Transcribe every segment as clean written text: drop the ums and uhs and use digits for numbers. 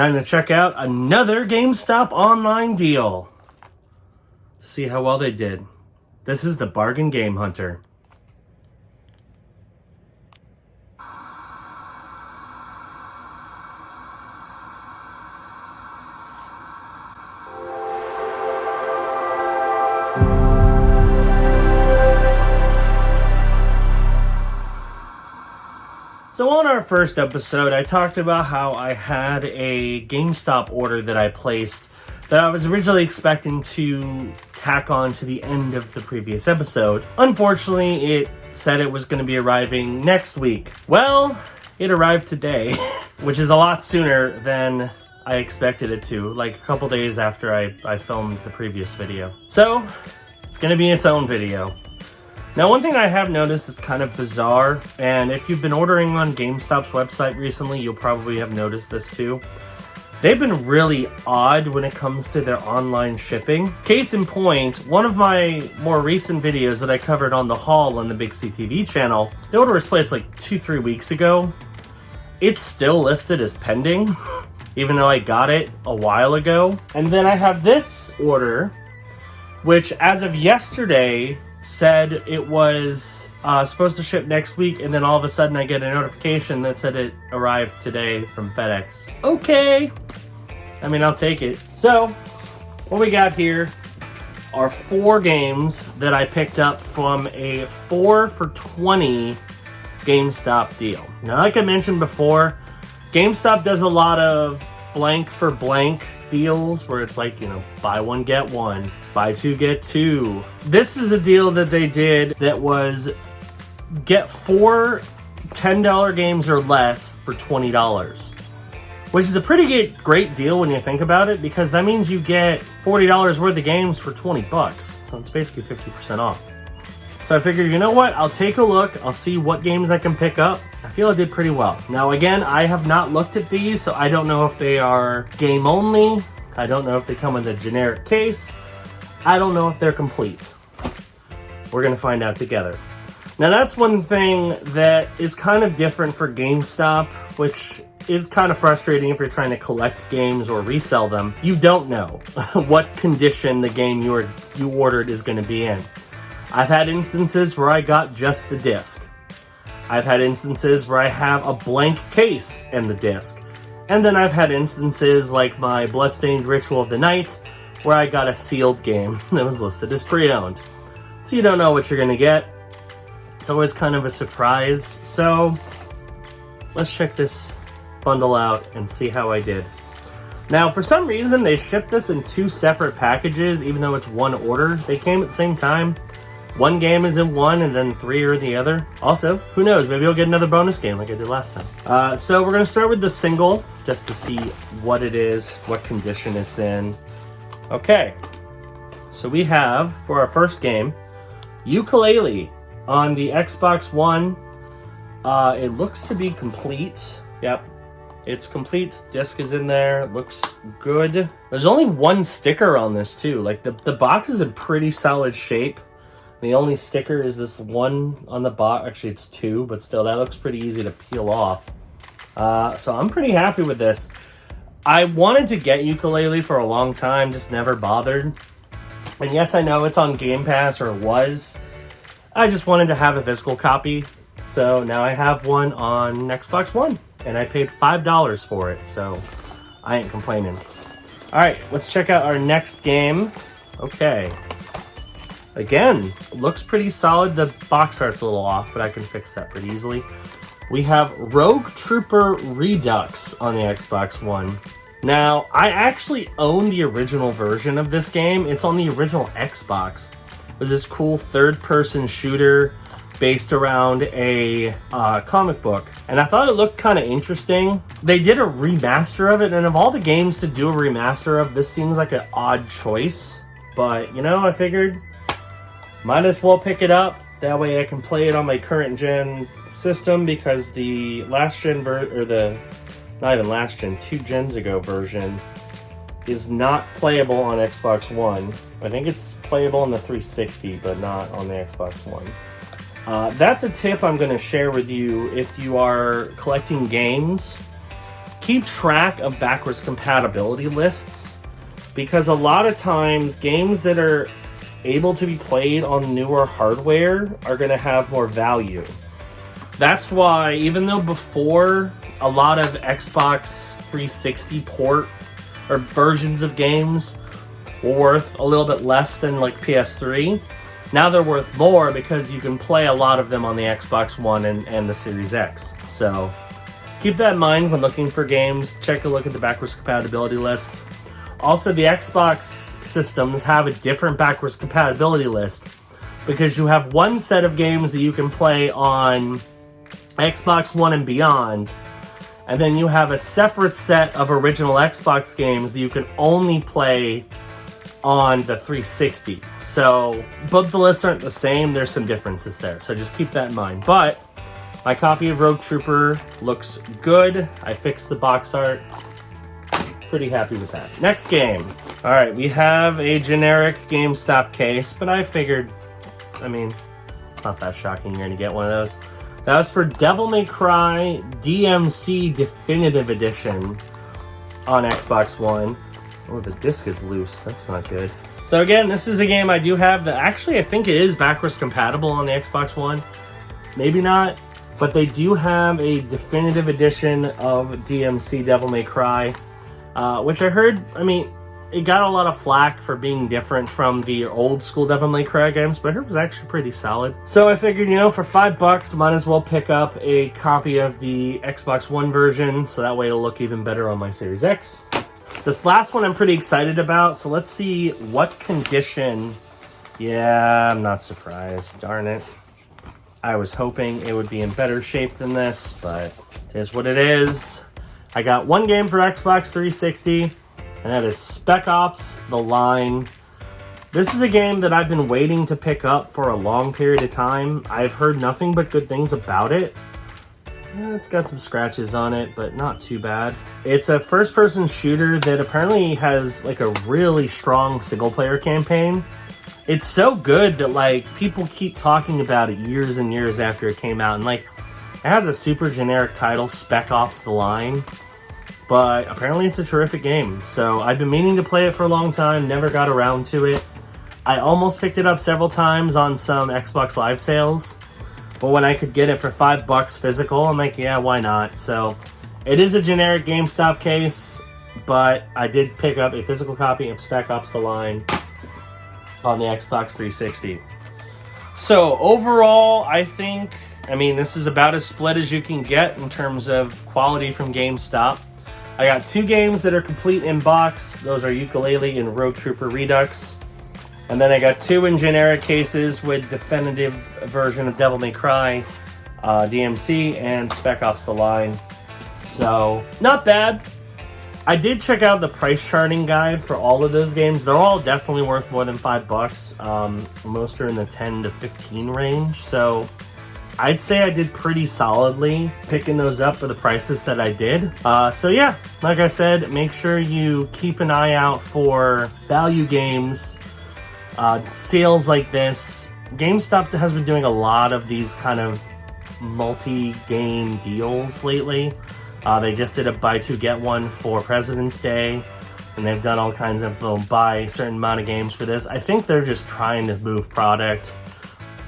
Time to check out another GameStop online deal. See how well they did. This is the Bargain Game Hunter. So on our first episode, I talked about how I had a GameStop order that I placed that I was originally expecting to tack on to the end of the previous episode. Unfortunately, it said it was going to be arriving next week. Well, it arrived today, which is a lot sooner than I expected it to, like a couple days after I filmed the previous video. So, it's going to be its own video. Now, one thing I have noticed is kind of bizarre, and if you've been ordering on GameStop's website recently, you'll probably have noticed this too. They've been really odd when it comes to their online shipping. Case in point, one of my more recent videos that I covered on the haul on the BigCTV channel, the order was placed like 2-3 weeks ago. It's still listed as pending, even though I got it a while ago. And then I have this order, which as of yesterday, said it was supposed to ship next week, and then all of a sudden I get a notification that said it arrived today from FedEx. Okay, I mean, I'll take it. So, what we got here are 4 games that I picked up from a 4 for $20 GameStop deal. Now, like I mentioned before, GameStop does a lot of blank for blank deals where it's like, you know, buy one, get one, buy two, get two. This is a deal that they did that was get 4 $10 games or less for $20, which is a pretty great deal when you think about it, because that means you get $40 worth of games for 20 bucks. So it's basically 50% off. So I figured, you know what, I'll take a look, I'll see what games I can pick up. I feel I did pretty well. Now again, I have not looked at these, so I don't know if they are game only. I don't know if they come in a generic case. I don't know if they're complete. We're gonna find out together. Now that's one thing that is kind of different for GameStop, which is kind of frustrating if you're trying to collect games or resell them. You don't know what condition the game you ordered is gonna be in. I've had instances where I got just the disc. I've had instances where I have a blank case and the disc. And then I've had instances like my Bloodstained Ritual of the Night, where I got a sealed game that was listed as pre-owned. So you don't know what you're gonna get. It's always kind of a surprise. So let's check this bundle out and see how I did. Now, for some reason, they shipped this in 2 separate packages, even though it's one order. They came at the same time. One game is in one, and then 3 are in the other. Also, who knows? Maybe I'll get another bonus game like I did last time. So we're going to start with the single, just to see what it is, what condition it's in. Okay. So we have, for our first game, Yooka-Laylee on the Xbox One. It looks to be complete. Yep. It's complete. Disc is in there. Looks good. There's only 1 sticker on this, too. Like, the box is in pretty solid shape. The only sticker is this one on the box. Actually, it's 2, but still, that looks pretty easy to peel off. So I'm pretty happy with this. I wanted to get Yooka-Laylee for a long time, just never bothered. And yes, I know it's on Game Pass, or it was. I just wanted to have a physical copy. So now I have one on Xbox One, and I paid $5 for it, so I ain't complaining. All right, let's check out our next game. Okay. Again, looks pretty solid. The box art's a little off, but I can fix that pretty easily. We have Rogue Trooper Redux on the Xbox One. Now, I actually own the original version of this game. It's on the original Xbox. It was this cool third-person shooter based around a comic book. And I thought it looked kind of interesting. They did a remaster of it, and of all the games to do a remaster of, this seems like an odd choice. But, you know, I figured might as well pick it up. That way I can play it on my current gen system, because the last gen not even last gen, 2 gens ago version is not playable on Xbox One. I think it's playable on the 360, but not on the Xbox One. That's a tip I'm going to share with you if you are collecting games. keep track of backwards compatibility lists, because a lot of times games that are able to be played on newer hardware are going to have more value. That's why, even though before a lot of Xbox 360 port or versions of games were worth a little bit less than like PS3, now they're worth more because you can play a lot of them on the Xbox One and the Series X. So keep that in mind when looking for games. Check a look at the backwards compatibility lists. Also, the Xbox systems have a different backwards compatibility list because you have one set of games that you can play on Xbox One and beyond, and then you have a separate set of original Xbox games that you can only play on the 360. So both the lists aren't the same. There's some differences there, so just keep that in mind. But my copy of Rogue Trooper looks good. I fixed the box art. Pretty happy with that. Next game. All right, we have a generic GameStop case, but I figured, I mean, it's not that shocking you're gonna get one of those. That was for Devil May Cry DMC Definitive Edition on Xbox One. Oh, the disc is loose. That's not good. So again, this is a game I do have that actually I think it is backwards compatible on the Xbox One. Maybe not, but they do have a definitive edition of DMC Devil May Cry, which I heard, I mean, it got a lot of flack for being different from the old school Devil May Cry games, but I heard it was actually pretty solid. So I figured, you know, for $5, might as well pick up a copy of the Xbox One version, so that way it'll look even better on my Series X. This last one I'm pretty excited about, so let's see what condition. Yeah, I'm not surprised, darn it. I was hoping it would be in better shape than this, but it is what it is. I got one game for Xbox 360, and that is Spec Ops The Line. This is a game that I've been waiting to pick up for a long period of time. I've heard nothing but good things about it. Yeah, it's got some scratches on it, but not too bad. It's a first-person shooter that apparently has like a really strong single-player campaign. It's so good that like people keep talking about it years and years after it came out, and like it has a super generic title, Spec Ops The Line, but apparently it's a terrific game. So I've been meaning to play it for a long time, never got around to it. I almost picked it up several times on some Xbox Live sales, but when I could get it for $5 physical, I'm like, yeah, why not? So it is a generic GameStop case, but I did pick up a physical copy of Spec Ops The Line on the Xbox 360. So overall, I think, I mean, this is about as split as you can get in terms of quality from GameStop. I got two games that are complete in box. Those are Yooka-Laylee and Rogue Trooper Redux. And then I got two in generic cases with definitive version of Devil May Cry, DMC, and Spec Ops The Line. So, not bad. I did check out the price charting guide for all of those games. They're all definitely worth more than $5. Most are in the 10 to 15 range. So, I'd say I did pretty solidly picking those up for the prices that I did. So yeah, like I said, make sure you keep an eye out for value games, sales like this. GameStop has been doing a lot of these kind of multi-game deals lately. They just did a buy two get one for President's Day, and they've done all kinds of buy a certain amount of games for this. I think they're just trying to move product.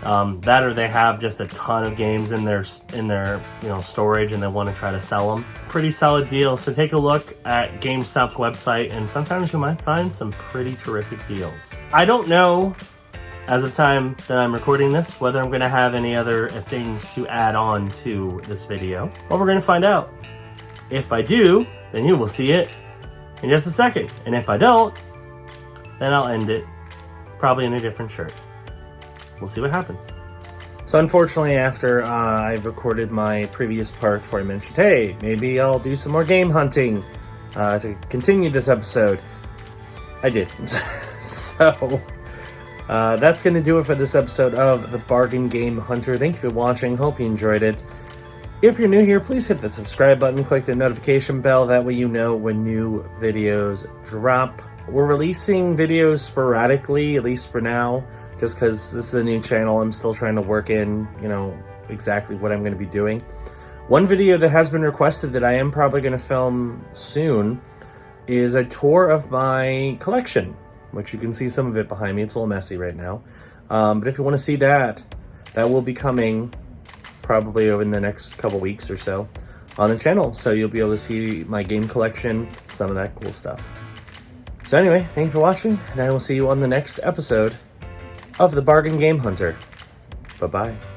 That or they have just a ton of games in their storage and they want to try to sell them. Pretty solid deal. So take a look at GameStop's website and sometimes you might find some pretty terrific deals. I don't know, as of time that I'm recording this, whether I'm going to have any other things to add on to this video. Well, we're going to find out. If I do, then you will see it in just a second. And if I don't, then I'll end it probably in a different shirt. We'll see what happens. So unfortunately, after I've recorded my previous part where I mentioned, hey, maybe I'll do some more game hunting to continue this episode, I didn't. So that's going to do it for this episode of The Bargain Game Hunter. Thank you for watching. Hope you enjoyed it. If you're new here, please hit the subscribe button, click the notification bell. That way you know when new videos drop. We're releasing videos sporadically, at least for now, just because this is a new channel. I'm still trying to work in, exactly what I'm going to be doing. One video that has been requested that I am probably going to film soon is a tour of my collection, which you can see some of it behind me. It's a little messy right now. But if you want to see that, that will be coming probably over in the next couple weeks or so on the channel. So you'll be able to see my game collection, some of that cool stuff. So anyway, thank you for watching, and I will see you on the next episode of The Bargain Game Hunter. Bye-bye.